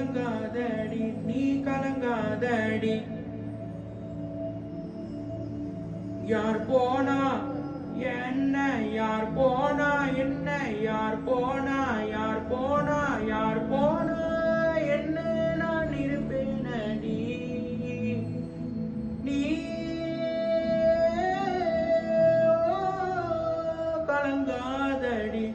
கலங்காதடி நீ கலங்காதடி. யார் போனா என்ன, யார் போனா என்ன, யார் போனா, யார் போனா, யார் போனா என்ன, நான் இருப்பேனடி. நீ கலங்காதடி.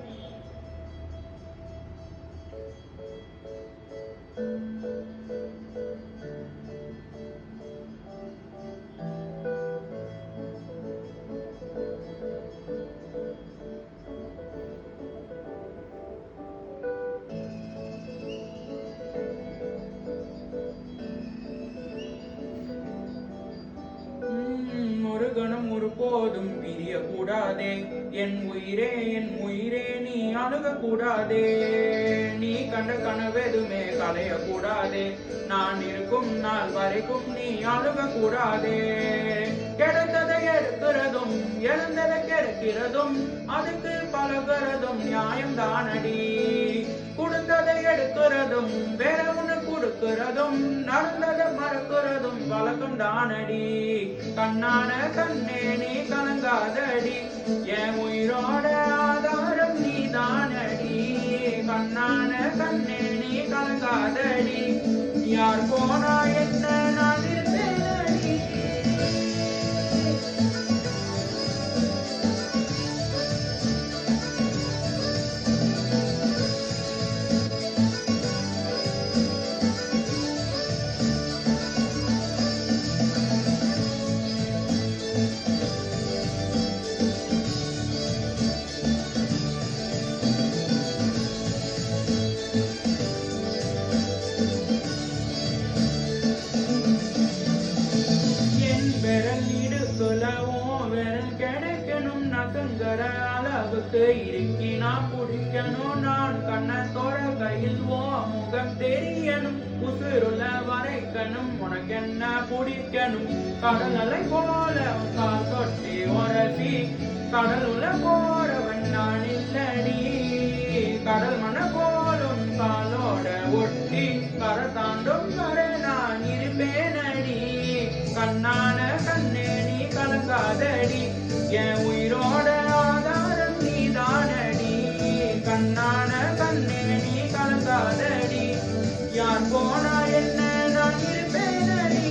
ஒரு கணம் ஒரு போதும் பிரியக்கூடாதே, என் உயிரே நீ அணுகக்கூடாதே. நீ கண்ட கனவெதுமே கலையக்கூடாதே, நான் இருக்கும் நாள் வரைக்கும் நீ அணுகக்கூடாதே. கிடைத்ததை எடுக்கிறதும் எழுந்ததை கெடுக்கிறதும் அதுக்கு பழகிறதும் நியாயம்தானடி. கொடுத்ததை எடுக்கிறதும் வேற ஒண்ணு கொடுக்கிறதும் நடந்ததை மறக்கிறதும் வழக்கம் தானடி. கண்ணான கண்ணே நீ கலங்காதடி, என் உயிரோட ஆதாரம் நீ தானடி. கண்ணான கண்ணே நீ கலங்காதடி, யார் போனா என்ன நான் இருப்பேனடி. விரல் இடுக்கலவும் விரல் கிடைக்கணும், நகங்கர அளவுக்கு இருக்கினா பிடிக்கணும். நான் கண்ணத்தோட கையில் ஓ முகம் தெரியணும், உசுருல வரைக்கணும், உனக்கு என்ன பிடிக்கணும். கடல் அலை போல கால் தொட்டி உரசி கடலுல போறவன் நான் இல்லடி. கடல் மன போலும் காலோட ஒட்டி கரை தாண்டும் வரை நான் இருப்பேனடி. கண்ணான கண்ணே நீ கலங்காதடி, என் உயிரோட ஆதாரம் நீ தானடி. கண்ணான கண்ணே நீ கலங்காதடி, யார் போனா என்ன நான் இருப்பேனடி.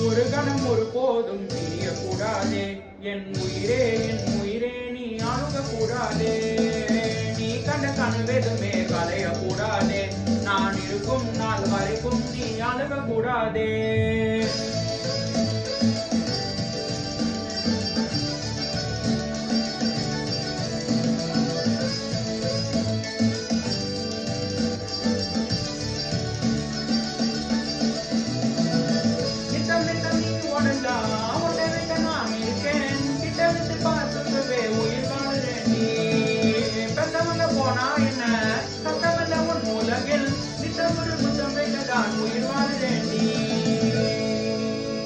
ஒரு கணம் ஒரு போதும் பிரியக்கூடாதே, என் உயிரே நீ அணுகக்கூடாதே. நீ கண்ட கனவெதுமே கலையக்கூடாதே, நான் இருக்கும் நாள் வரைக்கும் நீ அணுகக்கூடாதே. போனா என்ன சத்தமல்ல உன் உலகில் நித்தமொரு முத்தம் வைத்ததான் உயிர் வாழ